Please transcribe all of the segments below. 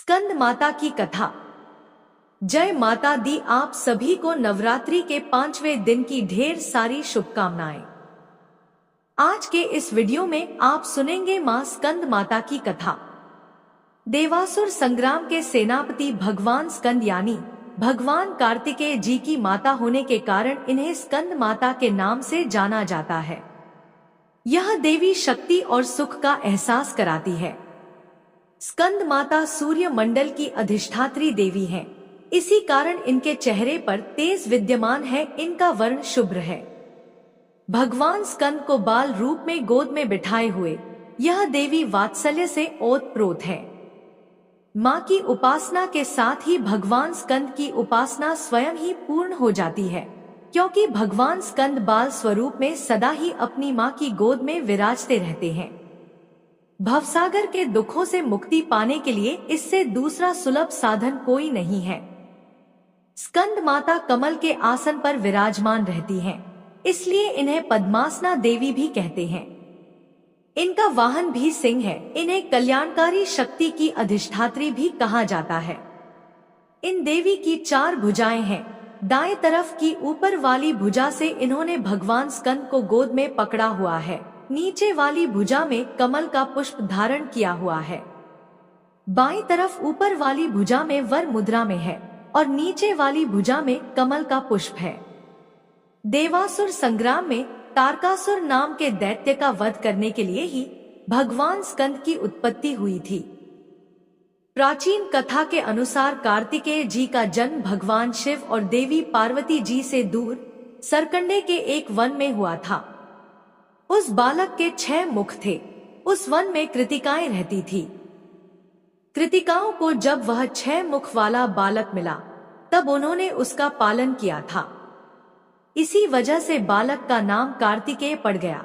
स्कंद माता की कथा। जय माता दी। आप सभी को नवरात्रि के 5वें दिन की ढेर सारी शुभकामनाएं। आज के इस वीडियो में आप सुनेंगे मां स्कंद माता की कथा। देवासुर संग्राम के सेनापति भगवान स्कंद यानी भगवान कार्तिकेय जी की माता होने के कारण इन्हें स्कंद माता के नाम से जाना जाता है। यह देवी शक्ति और सुख का एहसास कराती है। स्कंद माता सूर्य मंडल की अधिष्ठात्री देवी हैं। इसी कारण इनके चेहरे पर तेज विद्यमान है। इनका वर्ण शुभ्र है। भगवान स्कंद को बाल रूप में गोद में बिठाए हुए यह देवी वात्सल्य से ओतप्रोत है। माँ की उपासना के साथ ही भगवान स्कंद की उपासना स्वयं ही पूर्ण हो जाती है, क्योंकि भगवान स्कंद बाल स्वरूप में सदा ही अपनी माँ की गोद में विराजते रहते हैं। भवसागर के दुखों से मुक्ति पाने के लिए इससे दूसरा सुलभ साधन कोई नहीं है। स्कंद माता कमल के आसन पर विराजमान रहती हैं, इसलिए इन्हें पद्मासना देवी भी कहते हैं। इनका वाहन भी सिंह है। इन्हें कल्याणकारी शक्ति की अधिष्ठात्री भी कहा जाता है। इन देवी की 4 भुजाएं हैं। दाएं तरफ की ऊपर वाली भुजा से इन्होंने भगवान स्कंद को गोद में पकड़ा हुआ है। नीचे वाली भुजा में कमल का पुष्प धारण किया हुआ है। बाईं तरफ ऊपर वाली भुजा में वर मुद्रा में है और नीचे वाली भुजा में कमल का पुष्प है। देवासुर संग्राम में तारकासुर नाम के दैत्य का वध करने के लिए ही भगवान स्कंद की उत्पत्ति हुई थी। प्राचीन कथा के अनुसार कार्तिकेय जी का जन्म भगवान शिव और देवी पार्वती जी से दूर सरकंडे के एक वन में हुआ था। उस बालक के 6 मुख थे। उस वन में कृतिकाएं रहती थी। कृतिकाओं को जब वह 6 मुख वाला बालक मिला तब उन्होंने उसका पालन किया था। इसी वजह से बालक का नाम कार्तिकेय पड़ गया।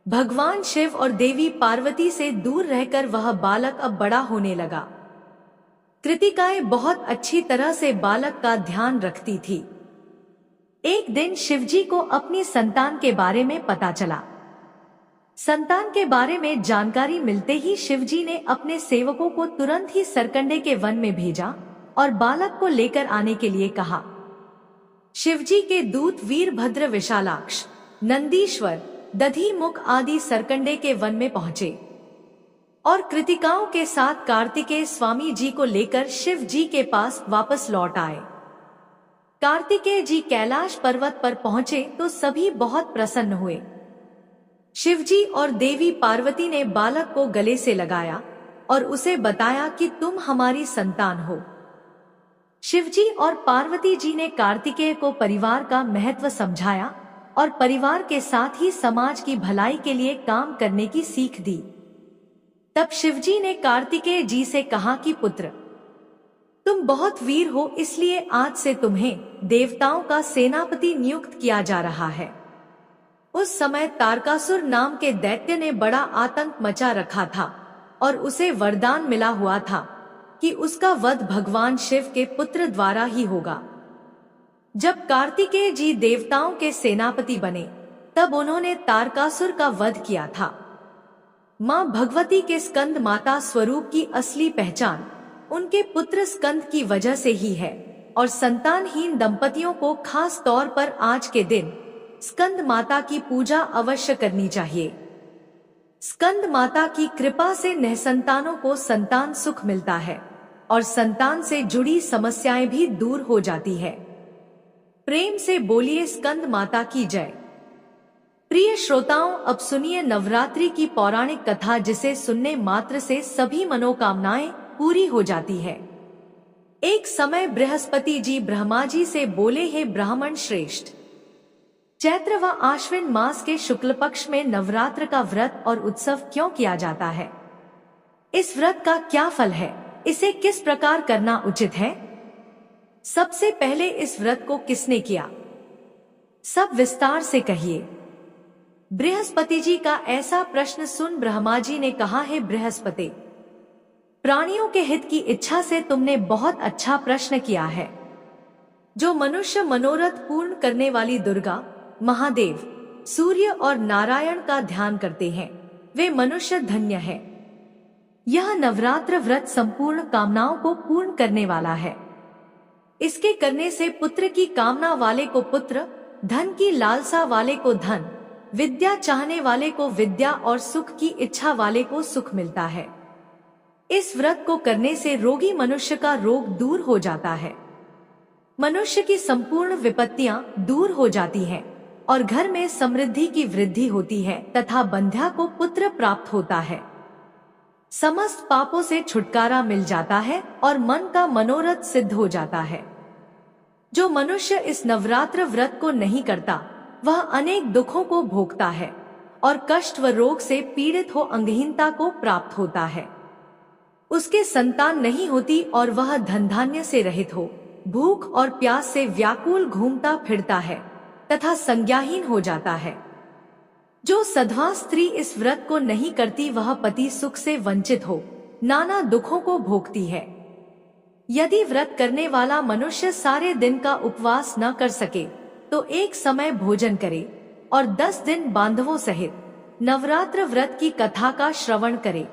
भगवान शिव और देवी पार्वती से दूर रहकर वह बालक अब बड़ा होने लगा। कृतिकाएं बहुत अच्छी तरह से बालक का ध्यान रखती थी। एक दिन शिवजी को अपनी संतान के बारे में पता चला। संतान के बारे में जानकारी मिलते ही शिवजी ने अपने सेवकों को तुरंत ही सरकंडे के वन में भेजा और बालक को लेकर आने के लिए कहा। शिवजी के दूत वीरभद्र, विशालाक्ष, नंदीश्वर, दधिमुख आदि सरकंडे के वन में पहुंचे और कृतिकाओं के साथ कार्तिकेय स्वामी जी को लेकर शिव जी के पास वापस लौट आए। कार्तिकेय जी कैलाश पर्वत पर पहुंचे तो सभी बहुत प्रसन्न हुए। शिवजी और देवी पार्वती ने बालक को गले से लगाया और उसे बताया कि तुम हमारी संतान हो। शिवजी और पार्वती जी ने कार्तिकेय को परिवार का महत्व समझाया और परिवार के साथ ही समाज की भलाई के लिए काम करने की सीख दी। तब शिवजी ने कार्तिकेय जी से कहा कि पुत्र, तुम बहुत वीर हो, इसलिए आज से तुम्हें देवताओं का सेनापति नियुक्त किया जा रहा है। उस समय तारकासुर नाम के दैत्य ने बड़ा आतंक मचा रखा था और उसे वरदान मिला हुआ था कि उसका वध भगवान शिव के पुत्र द्वारा ही होगा। जब कार्तिकेय जी देवताओं के सेनापति बने तब उन्होंने तारकासुर का वध किया था। मां भगवती के स्कंद माता स्वरूप की असली पहचान उनके पुत्र स्कंद की वजह से ही है और संतानहीन दंपतियों को खास तौर पर आज के दिन स्कंद माता की पूजा अवश्य करनी चाहिए। स्कंद माता की कृपा से निसंतानों को संतान सुख मिलता है और संतान से जुड़ी समस्याएं भी दूर हो जाती है। प्रेम से बोलिए स्कंद माता की जय। प्रिय श्रोताओं, अब सुनिए नवरात्रि की पौराणिक कथा, जिसे सुनने मात्र से सभी मनोकामनाएं पूरी हो जाती है। एक समय बृहस्पति जी ब्रह्मा जी से बोले, हे ब्राह्मण श्रेष्ठ, चैत्र व आश्विन मास के शुक्ल पक्ष में नवरात्र का व्रत और उत्सव क्यों किया जाता है? इस व्रत का क्या फल है? इसे किस प्रकार करना उचित है? सबसे पहले इस व्रत को किसने किया? सब विस्तार से कहिए। बृहस्पति जी का ऐसा प्रश्न सुन ब्रह्मा जी ने कहा, हे बृहस्पति, प्राणियों के हित की इच्छा से तुमने बहुत अच्छा प्रश्न किया है। जो मनुष्य मनोरथ पूर्ण करने वाली दुर्गा, महादेव, सूर्य और नारायण का ध्यान करते हैं वे मनुष्य धन्य है। यह नवरात्र व्रत संपूर्ण कामनाओं को पूर्ण करने वाला है। इसके करने से पुत्र की कामना वाले को पुत्र, धन की लालसा वाले को धन, विद्या चाहने वाले को विद्या और सुख की इच्छा वाले को सुख मिलता है। इस व्रत को करने से रोगी मनुष्य का रोग दूर हो जाता है, मनुष्य की संपूर्ण विपत्तियां दूर हो जाती हैं और घर में समृद्धि की वृद्धि होती है तथा बंध्या को पुत्र प्राप्त होता है। समस्त पापों से छुटकारा मिल जाता है और मन का मनोरथ सिद्ध हो जाता है। जो मनुष्य इस नवरात्र व्रत को नहीं करता वह अनेक दुखों को भोगता है और कष्ट व रोग से पीड़ित हो अंगहीनता को प्राप्त होता है। उसके संतान नहीं होती और वह धन धान्य से रहित हो भूख और प्यास से व्याकुल घूमता फिरता है तथा संज्ञाहीन हो जाता है। जो सधवा स्त्री इस व्रत को नहीं करती वह पति सुख से वंचित हो नाना दुखों को भोगती है। यदि व्रत करने वाला मनुष्य सारे दिन का उपवास न कर सके तो एक समय भोजन करे और 10 दिन बांधवों सहित नवरात्र व्रत की कथा का श्रवण करे।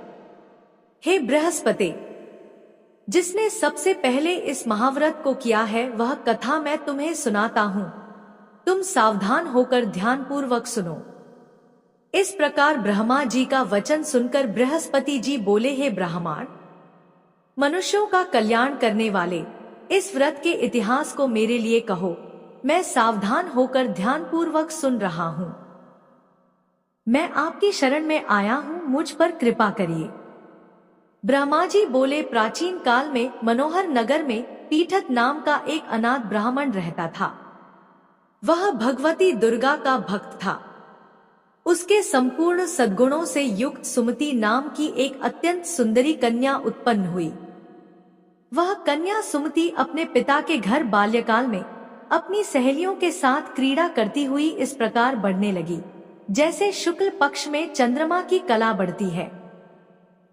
हे बृहस्पति, जिसने सबसे पहले इस महाव्रत को किया है वह कथा मैं तुम्हें सुनाता हूँ, तुम सावधान होकर ध्यान पूर्वक सुनो। इस प्रकार ब्रह्मा जी का वचन सुनकर बृहस्पति जी बोले, हे ब्राह्मण, मनुष्यों का कल्याण करने वाले इस व्रत के इतिहास को मेरे लिए कहो, मैं सावधान होकर ध्यान पूर्वक सुन रहा हूँ। मैं आपकी शरण में आया हूँ, मुझ पर कृपा करिए। ब्रह्मा जी बोले, प्राचीन काल में मनोहर नगर में पीठत नाम का एक अनाथ ब्राह्मण रहता था। वह भगवती दुर्गा का भक्त था। उसके संपूर्ण सद्गुणों से युक्त सुमति नाम की एक अत्यंत सुंदरी कन्या उत्पन्न हुई। वह कन्या सुमति अपने पिता के घर बाल्यकाल में अपनी सहेलियों के साथ क्रीड़ा करती हुई इस प्रकार बढ़ने लगी जैसे शुक्ल पक्ष में चंद्रमा की कला बढ़ती है।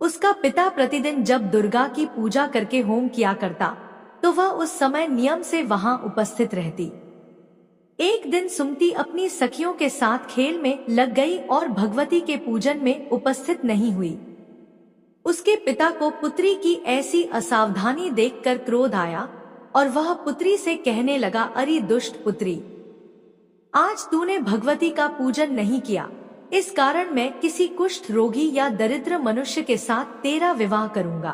उसका पिता प्रतिदिन जब दुर्गा की पूजा करके होम किया करता तो वह उस समय नियम से वहां उपस्थित रहती। एक दिन सुमति अपनी सखियों के साथ खेल में लग गई और भगवती के पूजन में उपस्थित नहीं हुई। उसके पिता को पुत्री की ऐसी असावधानी देखकर क्रोध आया और वह पुत्री से कहने लगा, अरे दुष्ट पुत्री, आज तूने भगवती का पूजन नहीं किया, इस कारण मैं किसी कुष्ठ रोगी या दरिद्र मनुष्य के साथ तेरा विवाह करूंगा।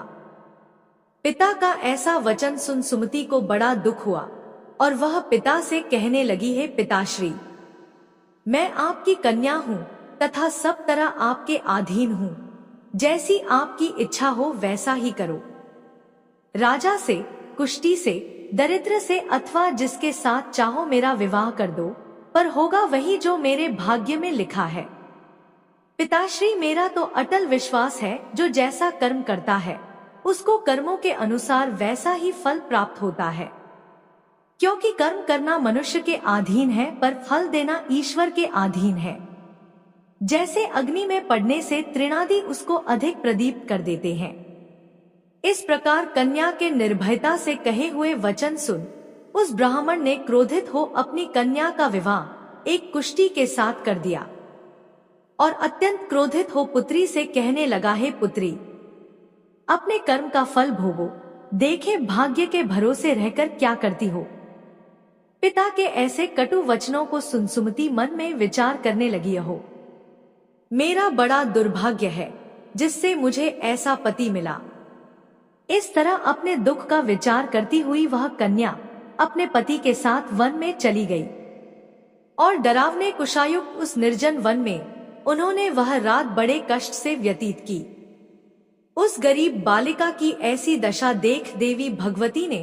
पिता का ऐसा वचन सुन सुमति को बड़ा दुख हुआ और वह पिता से कहने लगी, हे पिताश्री, मैं आपकी कन्या हूँ तथा सब तरह आपके अधीन हूँ, जैसी आपकी इच्छा हो वैसा ही करो। राजा से, कुष्ठी से, दरिद्र से अथवा जिसके साथ चाहो मेरा विवाह कर दो, पर होगा वही जो मेरे भाग्य में लिखा है। पिताश्री, मेरा तो अटल विश्वास है जो जैसा कर्म करता है उसको कर्मों के अनुसार वैसा ही फल प्राप्त होता है, क्योंकि कर्म करना मनुष्य के अधीन है पर फल देना ईश्वर के अधीन है। जैसे अग्नि में पड़ने से तृणादि उसको अधिक प्रदीप्त कर देते हैं, इस प्रकार कन्या के निर्भयता से कहे हुए वचन सुन उस ब्राह्मण ने क्रोधित हो अपनी कन्या का विवाह एक कुष्ठी के साथ कर दिया और अत्यंत क्रोधित हो पुत्री से कहने लगा, हे पुत्री, अपने कर्म का फल भोगो, देखे भाग्य के भरोसे रहकर क्या करती हो। पिता के ऐसे कटु वचनों को सुन सुमति मन में विचार करने लगी, हो मेरा बड़ा दुर्भाग्य है जिससे मुझे ऐसा पति मिला। इस तरह अपने दुख का विचार करती हुई वह कन्या अपने पति के साथ वन में चली गई और डरावने कुशायुक्त उस निर्जन वन में उन्होंने वह रात बड़े कष्ट से व्यतीत की। उस गरीब बालिका की ऐसी दशा देख देवी भगवती ने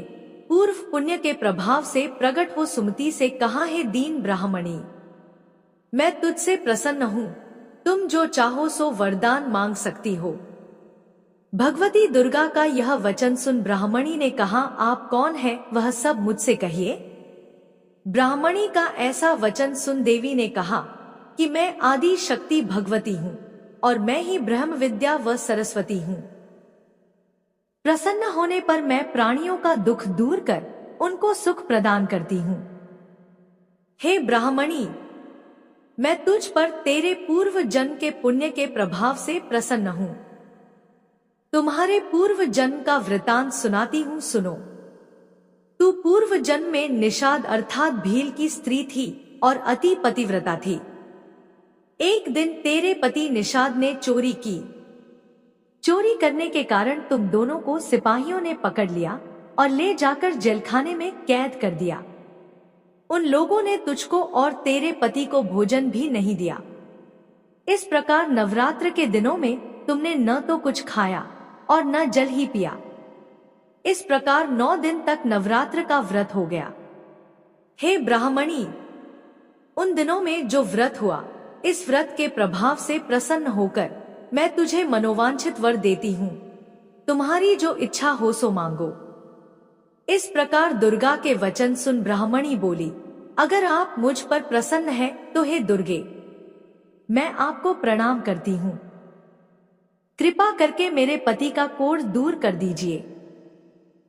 पूर्व पुण्य के प्रभाव से प्रकट हो सुमति से कहा, है दीन ब्राह्मणी, मैं तुझसे प्रसन्न हूँ, तुम जो चाहो सो वरदान मांग सकती हो। भगवती दुर्गा का यह वचन सुन ब्राह्मणी ने कहा, आप कौन है वह सब मुझसे कहिए। ब्राह्मणी का ऐसा वचन सुन देवी ने कहा कि मैं आदि शक्ति भगवती हूँ और मैं ही ब्रह्म विद्या व सरस्वती हूँ। प्रसन्न होने पर मैं प्राणियों का दुख दूर कर उनको सुख प्रदान करती हूँ। हे ब्राह्मणी, मैं तुझ पर तेरे पूर्व जन्म के पुण्य के प्रभाव से प्रसन्न हूँ। तुम्हारे पूर्व जन्म का वृतांत सुनाती हूँ, सुनो। तू पूर्व जन्म में निषाद अर्थात भील की स्त्री थी और अति पतिव्रता थी। एक दिन तेरे पति निषाद ने चोरी की। चोरी करने के कारण तुम दोनों को सिपाहियों ने पकड़ लिया और ले जाकर जेलखाने में कैद कर दिया। उन लोगों ने तुझको और तेरे पति को भोजन भी नहीं दिया। इस प्रकार नवरात्र के दिनों में तुमने न तो कुछ खाया और न जल ही पिया। इस प्रकार 9 दिन तक नवरात्र का व्रत हो गया। हे ब्राह्मणी, उन दिनों में जो व्रत हुआ, इस व्रत के प्रभाव से प्रसन्न होकर मैं तुझे मनोवांछित वर देती हूँ। तुम्हारी जो इच्छा हो सो मांगो। इस प्रकार दुर्गा के वचन सुन ब्राह्मणी बोली, अगर आप मुझ पर प्रसन्न हैं तो हे दुर्गे, मैं आपको प्रणाम करती हूँ। कृपा करके मेरे पति का कोढ़ दूर कर दीजिए।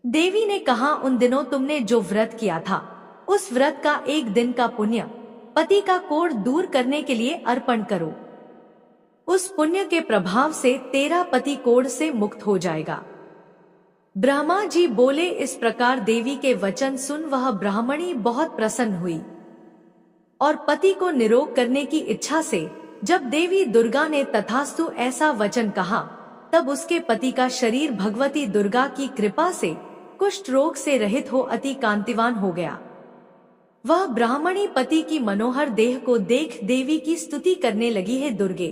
देवी ने कहा, उन दिनों तुमने जो व्रत किया था, उस व्रत का एक दिन का पुण्य पति का कोढ़ दूर करने के लिए अर्पण करो। उस पुण्य के प्रभाव से तेरा पति कोढ़ से मुक्त हो जाएगा। ब्रह्मा जी बोले। इस प्रकार देवी के वचन सुन वह ब्राह्मणी बहुत प्रसन्न हुई और पति को निरोग करने की इच्छा से जब देवी दुर्गा ने तथास्तु ऐसा वचन कहा, तब उसके पति का शरीर भगवती दुर्गा की कृपा से कुष्ठ रोग से रहित हो अति कांतिवान हो गया। वह ब्राह्मणी पति की मनोहर देह को देख देवी की स्तुति करने लगी, है दुर्गे,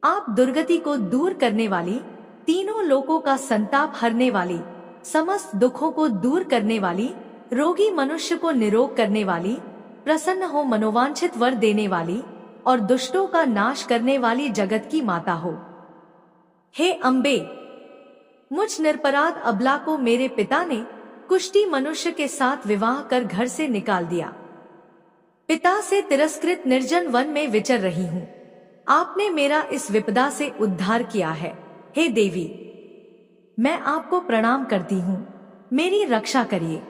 आप दुर्गति को दूर करने वाली, तीनों लोकों का संताप हरने वाली, समस्त दुखों को दूर करने वाली, रोगी मनुष्य को निरोग करने वाली, प्रसन्न हो मनोवांछित वर देने वाली और दुष्टों का नाश करने वाली जगत की माता हो। हे अम्बे, मुझ निरपराध अबला को मेरे पिता ने कुष्ठी मनुष्य के साथ विवाह कर घर से निकाल दिया। पिता से तिरस्कृत निर्जन वन में विचर रही हूँ। आपने मेरा इस विपदा से उद्धार किया है। हे देवी, मैं आपको प्रणाम करती हूँ, मेरी रक्षा करिए।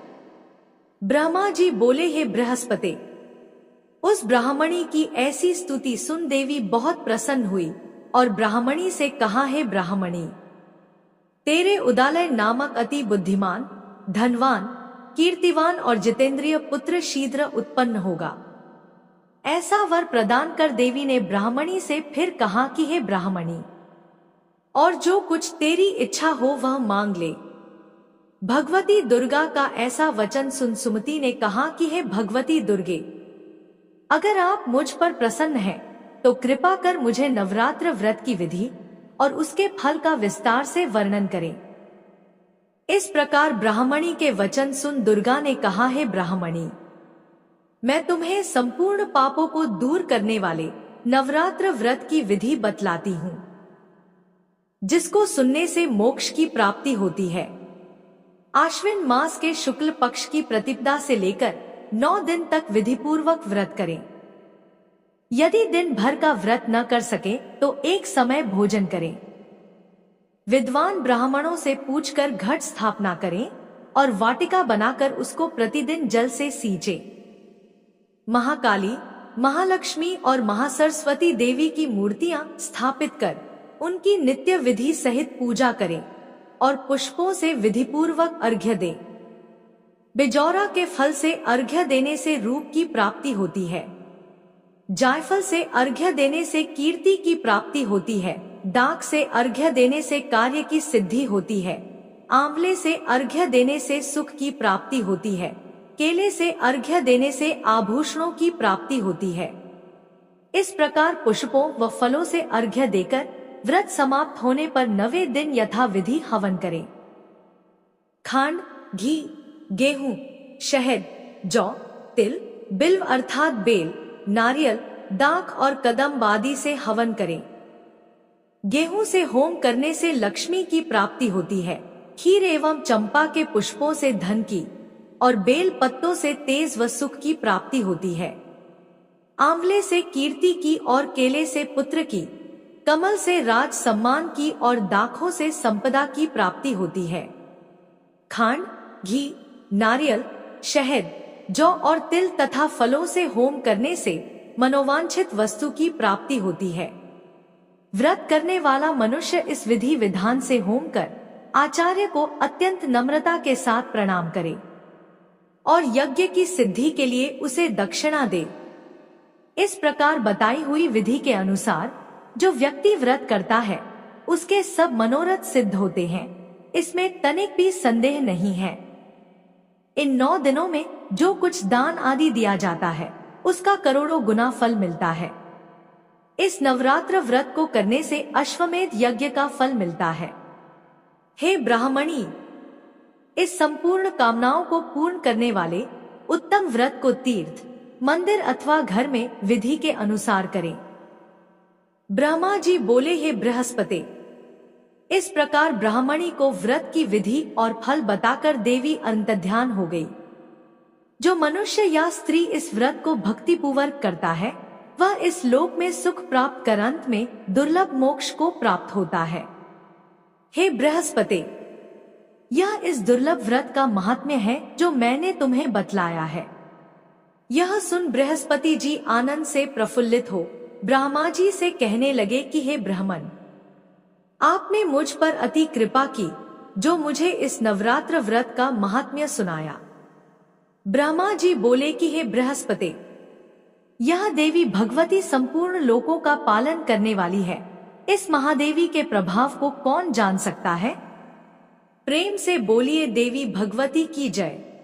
ब्रह्मा जी बोले, हे बृहस्पति, उस ब्राह्मणी की ऐसी स्तुति सुन देवी बहुत प्रसन्न हुई और ब्राह्मणी से कहा, हे ब्राह्मणी, तेरे उदालय नामक अति बुद्धिमान, धनवान, कीर्तिवान और जितेंद्रिय पुत्र शीघ्र उत्पन्न होगा। ऐसा वर प्रदान कर देवी ने ब्राह्मणी से फिर कहा कि हे ब्राह्मणी, और जो कुछ तेरी इच्छा हो वह मांग ले। भगवती दुर्गा का ऐसा वचन सुन सुमति ने कहा कि हे भगवती दुर्गे, अगर आप मुझ पर प्रसन्न हैं तो कृपा कर मुझे नवरात्र व्रत की विधि और उसके फल का विस्तार से वर्णन करें। इस प्रकार ब्राह्मणी के वचन सुन दुर्गा ने कहा, हे ब्राह्मणी, मैं तुम्हें संपूर्ण पापों को दूर करने वाले नवरात्र व्रत की विधि बतलाती हूँ, जिसको सुनने से मोक्ष की प्राप्ति होती है। आश्विन मास के शुक्ल पक्ष की प्रतिपदा से लेकर 9 दिन तक विधिपूर्वक व्रत करें। यदि दिन भर का व्रत न कर सके तो एक समय भोजन करें। विद्वान ब्राह्मणों से पूछकर घट स्थापना करें और वाटिका बनाकर उसको प्रतिदिन जल से सींचे। महाकाली, महालक्ष्मी और महासरस्वती देवी की मूर्तियां स्थापित कर उनकी नित्य विधि सहित पूजा करें और पुष्पों से विधिपूर्वक अर्घ्य दें। बिजौरा के फल से अर्घ्य देने से रूप की प्राप्ति होती है। जायफल से अर्घ्य देने से कीर्ति की प्राप्ति होती है। डाक से अर्घ्य देने से कार्य की सिद्धि होती है। आंवले से अर्घ्य देने से सुख की प्राप्ति होती है। केले से अर्घ्य देने से आभूषणों की प्राप्ति होती है। इस प्रकार पुष्पों व फलों से अर्घ्य देकर व्रत समाप्त होने पर 9वें दिन यथाविधि हवन करें। खांड, घी, गेहूं, शहद, जौ, तिल, बिल्व अर्थात बेल, नारियल, दाख और कदम्ब आदि से हवन करें। गेहूं से होम करने से लक्ष्मी की प्राप्ति होती है। खीर एवं चंपा के पुष्पों से धन की और बेल पत्तों से तेज व सुख की प्राप्ति होती है। आंवले से कीर्ति की और केले से पुत्र की, कमल से राज सम्मान की और दाखों से संपदा की प्राप्ति होती है। खांड, घी, नारियल, शहद, जौ और तिल तथा फलों से होम करने से मनोवांछित वस्तु की प्राप्ति होती है। व्रत करने वाला मनुष्य इस विधि विधान से होम कर आचार्य को अत्यंत नम्रता के साथ प्रणाम करे और यज्ञ की सिद्धि के लिए उसे दक्षिणा दे। इस प्रकार बताई हुई विधि के अनुसार जो व्यक्ति व्रत करता है उसके सब मनोरथ सिद्ध होते हैं, इसमें तनिक भी संदेह नहीं है। इन 9 दिनों में जो कुछ दान आदि दिया जाता है उसका करोड़ों गुना फल मिलता है। इस नवरात्र व्रत को करने से अश्वमेध यज्ञ का फल मिलता है। हे ब्राह्मणी, इस संपूर्ण कामनाओं को पूर्ण करने वाले उत्तम व्रत को तीर्थ, मंदिर अथवा घर में विधि के अनुसार करें। ब्रह्मा जी बोले, हे बृहस्पति। इस प्रकार ब्राह्मणी को व्रत की विधि और फल बताकर देवी अंतर्ध्यान हो गई। जो मनुष्य या स्त्री इस व्रत को भक्तिपूर्वक करता है वह इस लोक में सुख प्राप्त कर अंत में दुर्लभ मोक्ष को प्राप्त होता है। हे बृहस्पति, यह इस दुर्लभ व्रत का महात्म्य है जो मैंने तुम्हें बतलाया है। यह सुन बृहस्पति जी आनंद से प्रफुल्लित हो ब्रह्मा जी से कहने लगे कि हे ब्राह्मण, आपने मुझ पर अति कृपा की जो मुझे इस नवरात्र व्रत का महात्म्य सुनाया। ब्रह्मा जी बोले कि हे बृहस्पति, यह देवी भगवती संपूर्ण लोकों का पालन करने वाली है। इस महादेवी के प्रभाव को कौन जान सकता है? प्रेम से बोलिए देवी भगवती की जय।